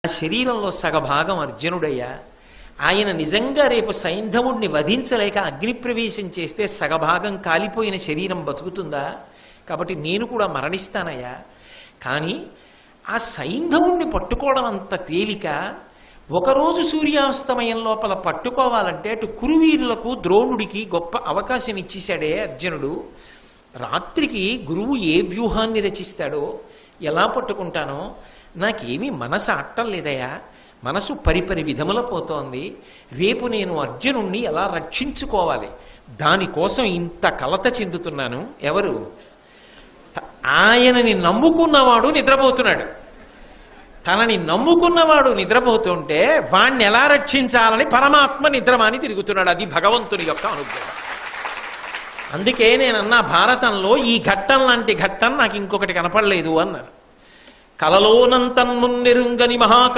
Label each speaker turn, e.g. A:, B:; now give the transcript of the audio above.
A: ఆ శరీరంలో సగభాగం అర్జునుడయ్యా. ఆయన నిజంగా రేపు సైంధవుణ్ణి వధించలేక అగ్నిప్రవేశం చేస్తే సగభాగం కాలిపోయిన శరీరం బతుకుతుందా? కాబట్టి నేను కూడా మరణిస్తానయ్యా. కానీ ఆ సైంధవుణ్ణి పట్టుకోవడం అంత తేలిక. ఒకరోజు సూర్యాస్తమయం లోపల పట్టుకోవాలంటే అటు కురువీరులకు ద్రోణుడికి గొప్ప అవకాశం ఇచ్చేశాడే అర్జునుడు. రాత్రికి గురువు ఏ వ్యూహాన్ని రచిస్తాడో ఎలా పట్టుకుంటానో నాకేమీ మనసు అట్టం లేదయా. మనసు పరిపరి విధముల పోతోంది. రేపు నేను అర్జునుణ్ణి ఎలా రక్షించుకోవాలి, దానికోసం ఇంత కలత చెందుతున్నాను. ఎవరు? ఆయనని నమ్ముకున్నవాడు నిద్రపోతున్నాడు. తనని నమ్ముకున్నవాడు నిద్రపోతుంటే వాణ్ణి ఎలా రక్షించాలని పరమాత్మ నిద్రమాని తిరుగుతున్నాడు. అది భగవంతుని యొక్క అనుగ్రహం. అందుకే నేనన్నా భారతంలో ఈ ఘట్టం లాంటి ఘట్టం నాకు ఇంకొకటి కనపడలేదు అన్నారు. కలలోనంతన్మున్నెరుంగని మహా